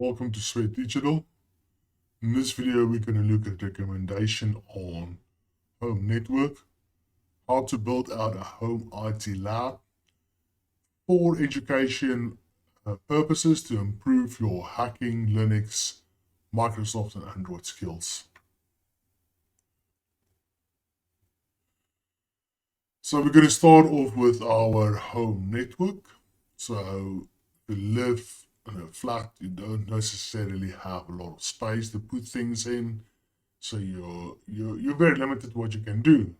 Welcome to Sweet Digital. In this video, we're going to look at recommendation on home network, how to build out a home IT lab for education purposes to improve your hacking, Linux, Microsoft, and Android skills. So we're going to start off with our home network. So if you live in a flat, you don't necessarily have a lot of space to put things in. So you're very limited what you can do.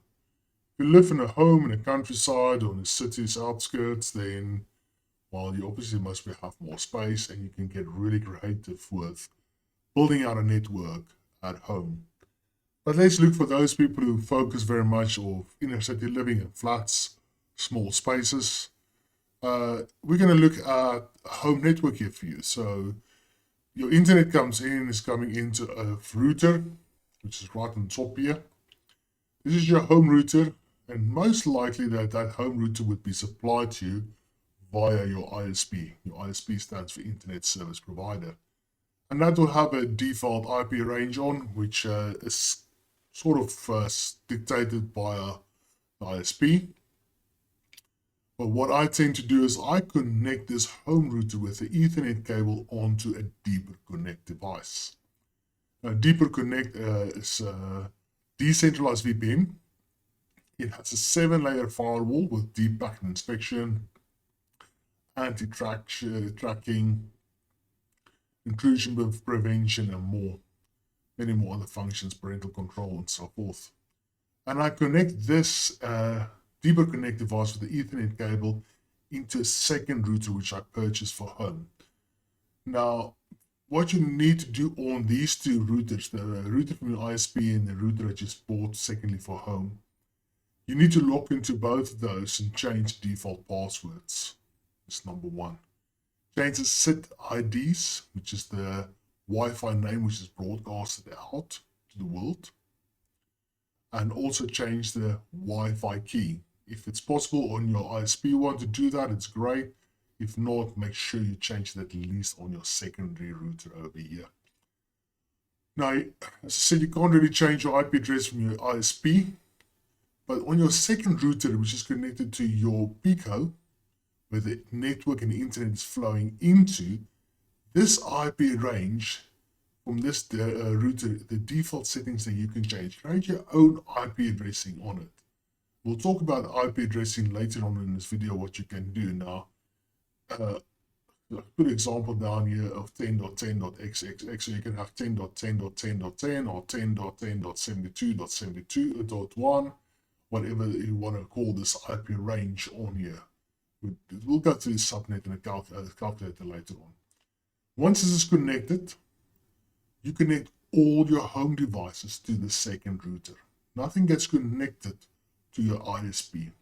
If you live in a home in a countryside or in a city's outskirts, then well, you obviously must have more space, and you can get really creative with building out a network at home. But let's look for those people who focus very much on inner city living in flats, small spaces. We're going to look at a home network here for you. So your internet is coming into a router, which is right on top here. This is your home router, and most likely that home router would be supplied to you via your ISP. Your ISP stands for Internet Service Provider. And that will have a default IP range on, which is sort of dictated by the ISP. But what I tend to do is I connect this home router with the Ethernet cable onto a deeper connect device. A deeper connect is a decentralized VPN. It has a 7-layer firewall with deep packet inspection, anti-tracking, intrusion prevention, and many more other functions, parental control, and so forth. And I connect this deeper connect device with the Ethernet cable into a second router, which I purchased for home. Now, what you need to do on these two routers, the router from your ISP and the router I just bought secondly for home, you need to log into both of those and change default passwords. That's number one. Change the SID IDs, which is the Wi-Fi name which is broadcasted out to the world. And also change the Wi-Fi key. If it's possible on your ISP one to do that, it's great. If not, make sure you change that at least on your secondary router over here. Now, as I said, you can't really change your IP address from your ISP, but on your second router, which is connected to your Pico, where the network and the internet is flowing into, this IP range from this router, the default settings that you can change. Create your own IP addressing on it. We'll talk about IP addressing later on in this video, what you can do now. Put an example down here of 10.10.xxx, so you can have 10.10.10.10 or 10.10.72.72.1, whatever you want to call this IP range on here. We'll go through the subnet and a calculator later on. Once this is connected, you connect all your home devices to the second router. Nothing gets connected to your ISP.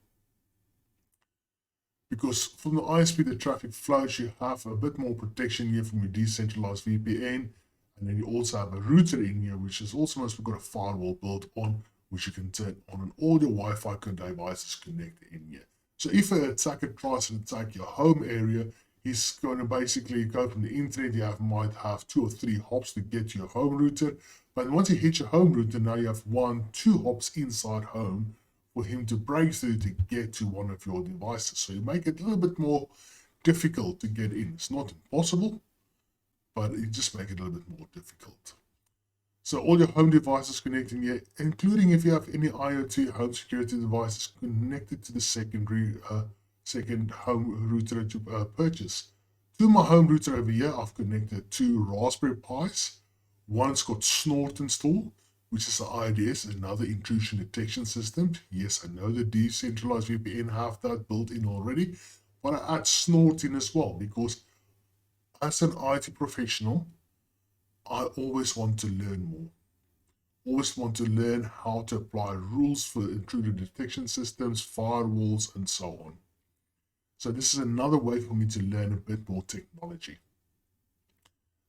Because from the ISP, the traffic flows, you have a bit more protection here from your decentralized VPN. And then you also have a router in here, which is also must have got a firewall built on, which you can turn on, and all your Wi-Fi devices connected in here. So if an attacker tries to attack your home area, he's going to basically go from the internet. You might have 2 or 3 hops to get to your home router. But once you hit your home router, now you have 1, 2 hops inside home for him to break through to get to one of your devices. So you make it a little bit more difficult to get in. It's not impossible, but you just make it a little bit more difficult. So all your home devices connecting here, including if you have any IoT home security devices connected to the second home router that you purchase. To my home router over here, I've connected 2 Raspberry Pis. One's got Snort installed, which is the IDS, another intrusion detection system. Yes, I know the decentralized VPN have that built in already, but I add Snort in as well because as an IT professional, I always want to learn more. Always want to learn how to apply rules for intruder detection systems, firewalls, and so on. So this is another way for me to learn a bit more technology.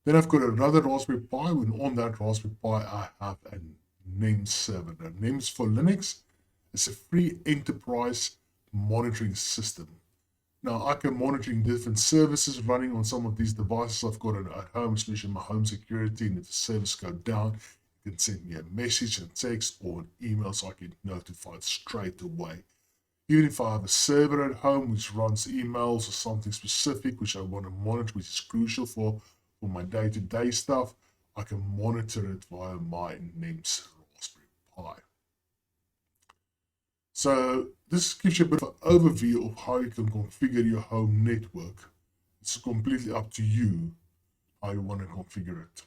Then I've got another Raspberry Pi, and on that Raspberry Pi I have a NEMS server. Now, NEMS for Linux is a free enterprise monitoring system. Now I can monitoring different services running on some of these devices I've got at home, especially my home security. And if the service go down, you can send me a message and text or an email so I get notified straight away. Even if I have a server at home which runs emails or something specific which I want to monitor, which is crucial for my day-to-day stuff, I can monitor it via my NIMS Raspberry Pi. So this gives you a bit of an overview of how you can configure your home network. It's completely up to you how you want to configure it.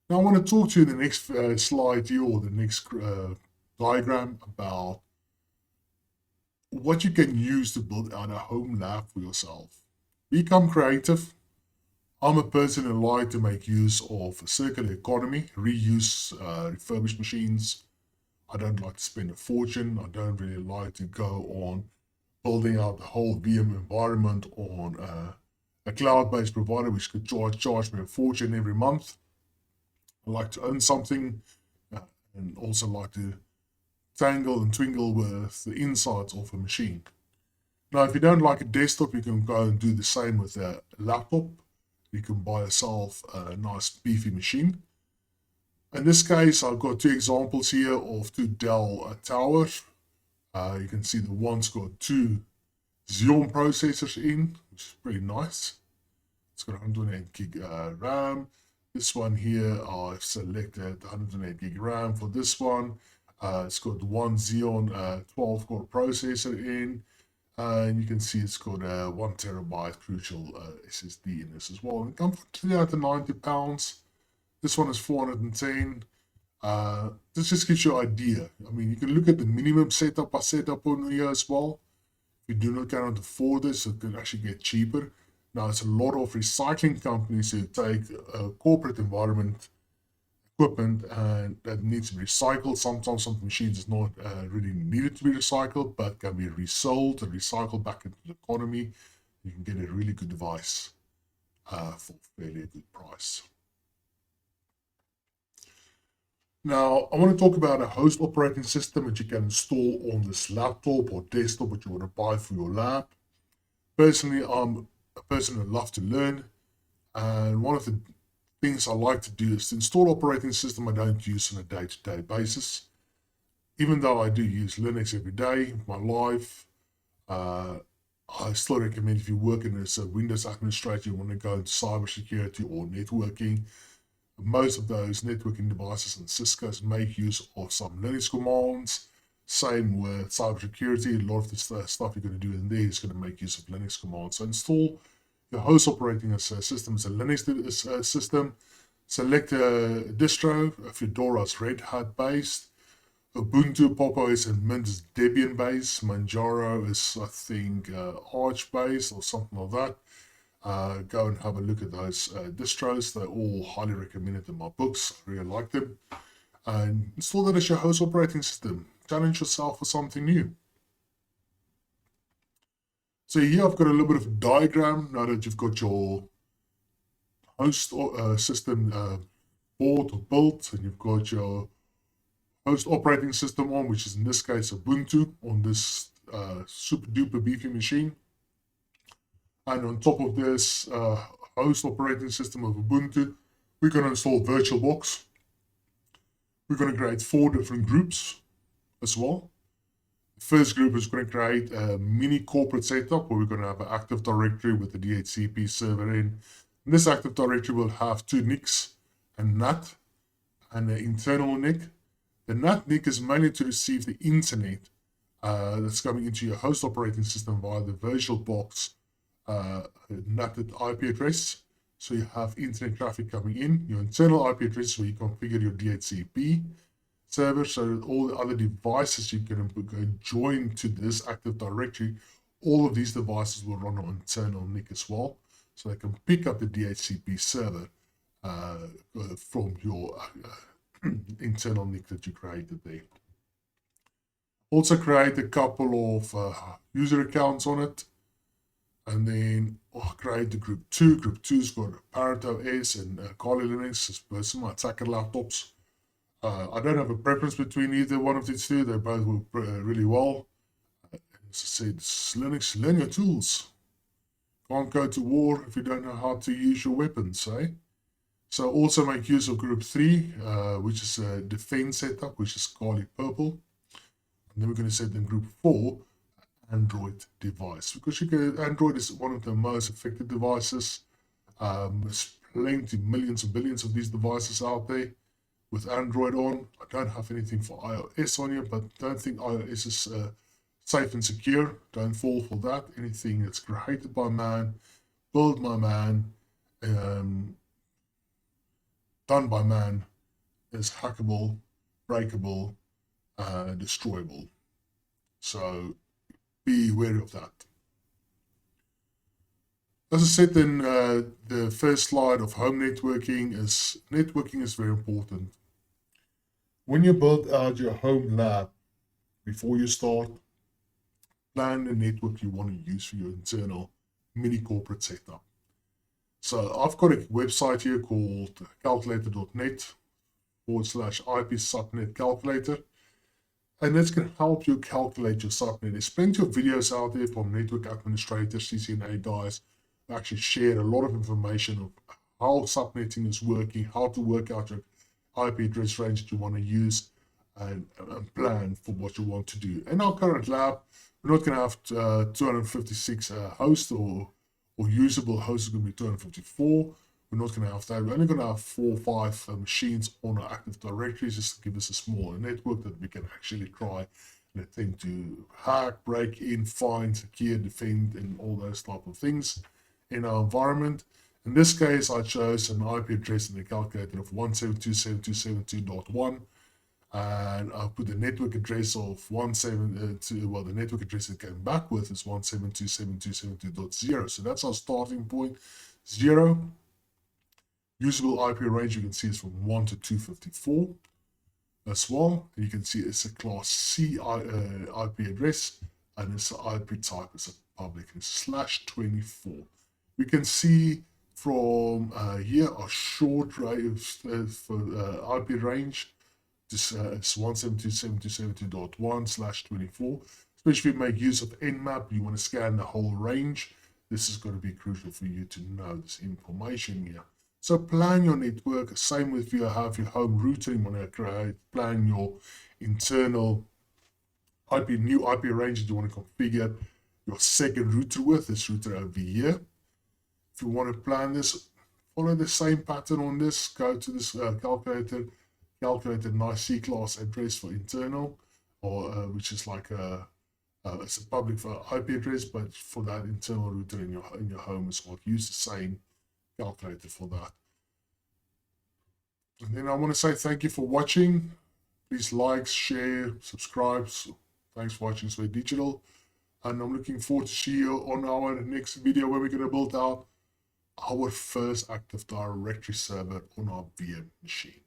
Now I want to talk to you in the next slide here, or the next diagram, about what you can use to build out a home lab for yourself. Become creative. I'm a person who likes to make use of a circular economy, reuse refurbished machines. I don't like to spend a fortune. I don't really like to go on building out the whole VM environment on a cloud-based provider which could charge me a fortune every month. I like to own something and also like to tangle and twingle with the insides of a machine. Now, if you don't like a desktop, you can go and do the same with a laptop. You can buy yourself a nice beefy machine. In this case, I've got two examples here of two Dell towers. You can see the one's got two Xeon processors in, which is pretty nice. It's got 128 gig RAM. This one here, I've selected 128 gig RAM for this one. It's got one Xeon 12-core processor in. And you can see it's got a 1 terabyte crucial SSD in this as well. And it comes for £390. This one is 410. This just gives you an idea. I mean, you can look at the minimum setup I set up on here as well. If you do not cannot afford this, it can actually get cheaper. Now, it's a lot of recycling companies who take a corporate environment equipment and that needs to be recycled. Sometimes some machines is not really needed to be recycled, but can be resold and recycled back into the economy. You can get a really good device for fairly a good price. Now, I want to talk about a host operating system that you can install on this laptop or desktop that you want to buy for your lab. Personally, I'm a person who loves to learn, and one of the things I like to do is to install operating system I don't use on a day-to-day basis. Even though I do use Linux every day in my life, I still recommend if you're working as a Windows administrator, you want to go into cybersecurity or networking. Most of those networking devices and Cisco's make use of some Linux commands. Same with cybersecurity. A lot of the stuff you're going to do in there is going to make use of Linux commands. So install your host operating system as a Linux system. Select a distro. Fedora is Red Hat based. Ubuntu, Pop! OS, and Mint is Debian based. Manjaro is, I think, Arch based or something like that. Go and have a look at those distros. They're all highly recommended in my books. I really like them. And install that as your host operating system. Challenge yourself for something new. So here I've got a little bit of a diagram now that you've got your host system bought or built, and you've got your host operating system on, which is in this case Ubuntu, on this super duper beefy machine. And on top of this host operating system of Ubuntu, we're going to install VirtualBox. We're going to create 4 different groups as well. The first group is going to create a mini corporate setup where we're going to have an Active Directory with the DHCP server in. And this Active Directory will have 2 NICs, a NAT and an internal NIC. The NAT NIC is mainly to receive the internet that's coming into your host operating system via the VirtualBox NATed IP address. So you have internet traffic coming in. Your internal IP address where you configure your DHCP server, so that all the other devices you can join to this Active Directory, all of these devices will run on internal NIC as well, so they can pick up the DHCP server from your internal NIC that you created there. Also create a couple of user accounts on it, and then create the group 2. Group 2's got Parrot OS and Kali Linux as my attacker laptops. I don't have a preference between either one of these two. They both work really well. As I said, Linux, learn your tools. Can't go to war if you don't know how to use your weapons, eh? So also make use of group 3, which is a defense setup, which is Kali Purple. And then we're going to set in group 4, Android device, because Android is one of the most affected devices. There's plenty, millions and billions of these devices out there with Android on. I don't have anything for iOS on here, but don't think iOS is safe and secure. Don't fall for that. Anything that's created by man, built by man, done by man is hackable, breakable, destroyable. So be wary of that. As I said in the first slide of home networking is very important. When you build out your home lab, before you start, plan the network you want to use for your internal mini corporate setup. So I've got a website here called calculator.net/IP subnet calculator. And that's going to help you calculate your subnet. There's plenty of videos out there from network administrators, CCNA guys, who actually share a lot of information of how subnetting is working, how to work out your IP address range that you want to use, and plan for what you want to do. In our current lab, we're not going to have 256 hosts or usable hosts. Are going to be 254. We're not going to have that. We're only going to have 4 or 5 machines on our Active Directories just to give us a smaller network that we can actually try and attempt to hack, break in, find, secure, defend, and all those type of things in our environment. In this case, I chose an IP address in the calculator of 172.72.72.1. And I'll put the network address of the network address it came back with is 172.72.72.0. So that's our starting point, 0. Usable IP range you can see is from 1 to 254 as well. And you can see it's a class C IP address, and it's the IP type is a public, it's /24. We can see from here a short range for IP range. This is 172.72.72.1/24. Especially if you make use of Nmap, you want to scan the whole range. This is going to be crucial for you to know this information here. So plan your network. Same with you have your home router. You want to plan your internal new IP range that you want to configure your second router with. This router over here. If you want to plan this, follow the same pattern on this. Go to this calculator. Calculate a nice C-class address for internal, or which is like it's a public for IP address, but for that internal router in your home as well. Use the same calculator for that. And then I want to say thank you for watching. Please like, share, subscribe. Thanks for watching Sway Digital. And I'm looking forward to see you on our next video where we're going to build out our first Active Directory server on our VM machine.